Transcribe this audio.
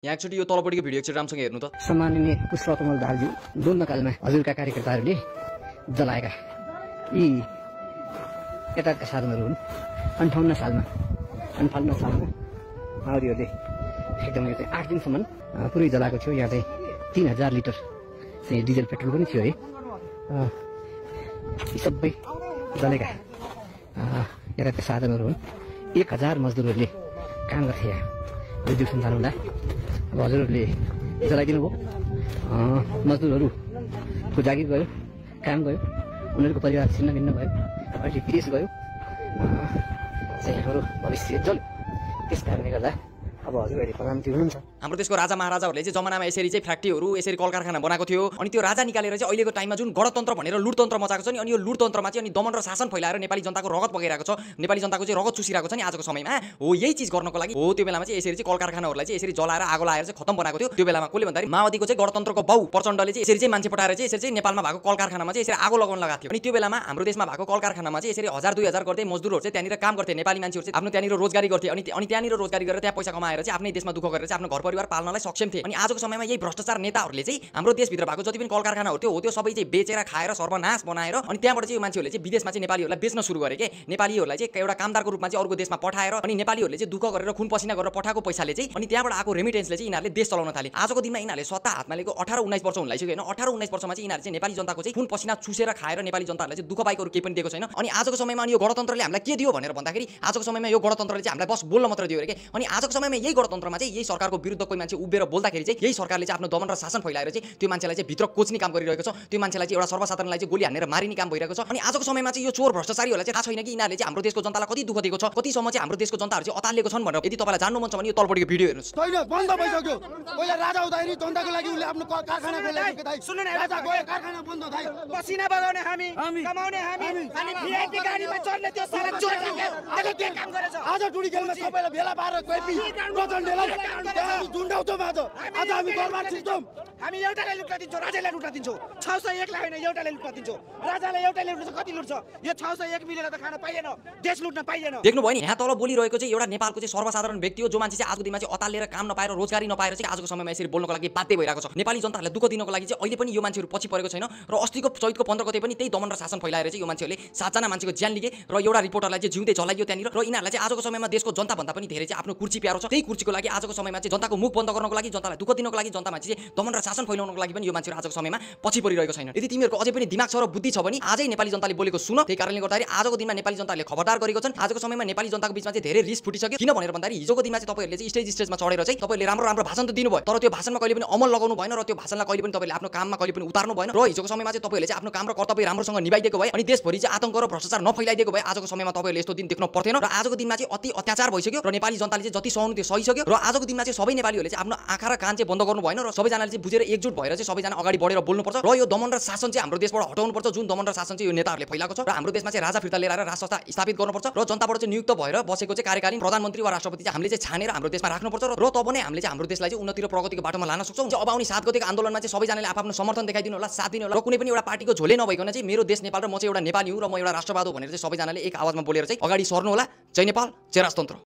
यहाँ एकचोटि यो तलपट्टिको भिडियो एकचोटि राम्रोसँग हेर्नु त। सम्माननीय पुष्पकमल दाहालज्यू द्वन्द्वकालमा हजुरका कार्यकर्ताहरूले जलाएका यी यताका साधनहरू हुन्। 58 सालमा माओवादीहरूले एकदम यो चाहिँ 8 दिनसम्म पुरै जलाएको थियो। यहाँ चाहिँ 3000 लिटर चाहिँ डिजल पेट्रोल पनि थियो है। यी सबै जलेका यताका साधनहरू हुन्। 1000 मजदुरहरूले काम गर्थे यहाँ विद्युत सञ्चालनलाई। अब हजुरहरूले जलाइदिनु भयो। मजदुरहरूको जागिर गयो, काम गयो, उनीहरूको परिवार छिन्न भिन्न भयो, अहिले विदेश गयो, चाहिँ हाम्रो भविष्य जल्यो। त्यस कारणले गर्दा अब हजुरहरूले प्रधानमन्त्री हुनुहुन्छ। हाम्रो देशको राजा महाराजाहरूले चाहिँ जमानामा यसरी चाहिँ फ्याक्ट्रीहरू यसरी कल कारखाना बनाएको थियो। अनि त्यो राजा निकालेर चाहिँ अहिलेको टाइममा जुन गणतन्त्र भनेर लुटतन्त्र मचाएको छ नि, अनि यो लुटतन्त्रमा चाहिँ अनि दमन र शासन फैलाएर नेपाली जनताको रगत बगाइरहेको छ, नेपाली जनताको चाहिँ रगत चुसिरहेको छ नि आजको समयमा। हो यही चिज गर्नको लागि हो त्यो बेलामा चाहिँ यसरी चाहिँ कल कारखानाहरूलाई चाहिँ यसरी जलाएर आगो लगाएर चाहिँ खतम बनाएको थियो। त्यो बेलामा कसले भन्दाखेरि माओवादीको चाहिँ गणतन्त्रको बाउ प्रचण्डले चाहिँ यसरी चाहिँ मान्छे पठाएर चाहिँ यसरी चाहिँ नेपालमा भएको कल कारखानामा चाहिँ यसरी आगो लगाउन लगाएको थियो। अनि त्यो बेलामा हाम्रो देशमा भएको कल कारखानामा चाहिँ यसरी 1000-2000 गर्दै मजदुरहरू चाहिँ त्यहाँनिर काम गर्थे, नेपाली मान्छेहरू चाहिँ आफ्नो त्यहाँनिर रोजगारी गर्थे। अनि त्यहाँनिर रोजगारी गरेर त्यहाँ पैसा कमाएर चाहिँ आफ्नै देशमा दुःख गरेर चाहिँ आफ्नो घर परिवार पाल्नलाई सक्षम थिए। अनि आजको समयमा यही भ्रष्टाचार नेताहरूले चाहिँ हाम्रो देशभित्र भएको जति पनि कल कारखानाहरू थियो हो त्यो सबै चाहिँ बेचेर खाएर सर्वनाश बनाएर अनि त्यहाँबाट चाहिँ यो मान्छेहरूले चाहिँ विदेशमा चाहिँ नेपालीहरूलाई बेच्न सुरु गरे के। नेपालीहरूलाई चाहिँ एउटा कामदारको रूपमा चाहिँ अर्को देशमा पठाएर अनि नेपालीहरूले चाहिँ दुःख गरेर खुन पसिना गरेर पठाएको पैसाले चाहिँ अनि त्यहाँबाट आएको रेमिटेन्सले चाहिँ यिनीहरूले देश चलाउन थाले। आजको दिनमा यिनीहरूले सत्ता हातमा लिएको 18-19 वर्ष हुन लागिसक्यो हैन। 18-19 वर्षमा चाहिँ यिनीहरूले चाहिँ नेपाली जनताको चाहिँ खुन पसिना चुसेर खाएर नेपाली जनताहरूलाई चाहिँ दुःख पाएको केही पनि दिएको छैन। अनि आजको समयमा अनि यो गणतन्त्रले हामीलाई के दियो भनेर भन्दाखेरि आजको समयमा यो गणतन्त्रले चाहिँ हामीलाई बस बोल्न मात्र दियो रे के। अनि आजको समयमा यही गणतन्त्रमा चाहिँ यही सरकारको विरुद्ध कोही मान्छे उभिएर बोल्दाखेरि चाहिँ यही सरकारले चाहिँ आफ्नो दमन र शासन फैलाएर चाहिँ त्यो मान्छेलाई चाहिँ भित्र कोच्ने काम गरिरहेको छ। त्यो मान्छेलाई चाहिँ एउटा सर्वसाधारणलाई चाहिँ गोली हानेर मारिने काम भइरहेको छ। अनि आजको समयमा चाहिँ यो चोर भ्रष्टाचारीहरूलाई चाहिँ थाहा छैन कि यिनीहरूले चाहिँ हाम्रो देशको जनतालाई कति दुःख दिएको छ, कतिसम्म चाहिँ हाम्रो देशको जनताहरू चाहिँ अतालिएको छन् भनेर। यदि तपाईँलाई जान्नु मन छ भने यो तलपट्टिको भिडियो हेर्नुहोस्। छैन बन्द भइसक्यो। पहिला राजा हुँदाखेरि जनताको लागि उले आफ्नो कारखाना खोलेको दाइ। सुन्नु न राजा गयो कारखाना बन्द दाइ। पसिना बगाउने हामी, कमाउने हामी, अनि भिआइपी गाडीमा चढ्ने त्यो सारा चोर त्यसले के काम गरेछ? आज टुडी खेलमा सबैलाई भेला पारेर कोपी प्रचण्डलाई झुन्डाउँछौँ। आज हामी बर्बाद छौँ। हामी एउटालाई लुट्न दिन्छौँ, राजालाई लुट्न दिन्छौँ। 601 लाई होइन एउटालाई लुट्न दिन्छौँ। राजालाई एउटाले लुट्छ, कति लुट्छ? यो 601 मिलेर त खान पाइएन, देश लुट्न पाइएन। देख्नु भयो नि यहाँ तल बोलिरहेको चाहिँ एउटा नेपालको चाहिँ सर्वसाधारण व्यक्ति हो जो मान्छे चाहिँ आजको दिनमा चाहिँ अतालेर काम नपाएर रोजगारी नपाएर चाहिँ आजको समयमा यसरी बोल्नको लागि बाध्य भइरहेको छ। नेपाली जनताहरूलाई दुःख दिनको लागि चाहिँ अहिले पनि यो मान्छेहरू पछि परेको छैन। र अस्तिको चैतको 15 गते पनि त्यही दमन र शासन फैलाएर चाहिँ यो मान्छेहरूले 7 जना मान्छेको ज्यान लिए र एउटा रिपोर्टरलाई चाहिँ जिउँदै जलाइयो त्यहाँनिर। र यिनीहरूलाई चाहिँ आजको समयमा देशको जनता भन्दा पनि धेरै चाहिँ आफ्नो कुर्सी प्यारो छ। त्यही कुर्सीको लागि आजको समयमा चाहिँ जनताको मुख बन्द गर्नको लागि, जनतालाई दुःख दिनको लागि, जनतामा चाहिँ दमन र शासन फैलाउनको लागि पनि यो मान्छेहरू आजको समयमा पछि परिरहेको छैन। यदि तिमीहरूको अझै पनि दिमाग छ र बुद्धि छ भने आजै नेपाली जनताले बोलेको सुन। त्यही कारणले गर्दाखेरि आजको दिनमा नेपाली जनताले खबरदार गरेको छन्। आजको समयमा नेपाली जनताको बीचमा चाहिँ धेरै रिस फुटिसक्यो। किन भनेर भन्दाखेरि हिजोको दिनमा चाहिँ तपाईहरुले चाहिँ स्टेजमा चढेर चाहिँ तपाईहरुले राम्रो भाषण त दिनुभयो, तर त्यो भाषणमा कहिले पनि अमल लगाउनु भएन र त्यो भाषणलाई कहिले पनि तपाईहरुले आफ्नो काममा कहिले पनि उतार्नु भएन। र हिजोको समयमा चाहिँ तपाईहरुले चाहिँ आफ्नो काम र कर्तव्य राम्रोसँग निभाइदिएको भए अनि देशभरि चाहिँ आतंक र भ्रष्टाचार नफैलाइदिएको भए आजको समयमा तपाईहरुले यस्तो दिन देख्न पर्थेन। र आजको दिनमा चाहिँ अति अत्याचार भइसक्यो र नेपाली जनताले चाहिँ जति सहनु त्यो सहिसक्यो। र आजको दिनमा चाहिँ सबै नेपालीहरूले चाहिँ आफ्नो आँखा र कान चाहिँ बन्द गर्नु भएन र सबैजनाले चाहिँ बुझेर एकजुट भएर चाहिँ सबैजना अगाडि बढेर बोल्नुपर्छ र यो दमन र शासन चाहिँ हाम्रो देशबाट हटाउनुपर्छ। जुन दमन र शासन चाहिँ यो नेताहरूले फैलाएको छ र हाम्रो देशमा चाहिँ राजा फिर्ता लिएर आएर राष्ट्र संस्था स्थापित गर्नुपर्छ र जनताबाट चाहिँ नियुक्त भएर बसेको चाहिँ कार्यकालीन प्रधानमन्त्री वा राष्ट्रपति चाहिँ हामीले चाहिँ छानेर हाम्रो देशमा राख्नुपर्छ र तब नै हामीले चाहिँ हाम्रो देशलाई चाहिँ उन्नति र प्रगतिको बाटोमा लान सक्छौँ। अब आउने 7 गतेको आन्दोलनमा चाहिँ सबैजनाले आफ्नो समर्थन देखाइदिनु होला, साथ दिनु होला र कुनै पनि एउटा पार्टीको झोले नभइकन चाहिँ मेरो देश नेपाल र म चाहिँ एउटा नेपाली हुँ र म एउटा राष्ट्रवादी हुँ भनेर चाहिँ सबैजनाले एक आवाजमा बोलेर चाहिँ अगाडि सर्नु होला। जय नेपाल, जय राजतन्त्र।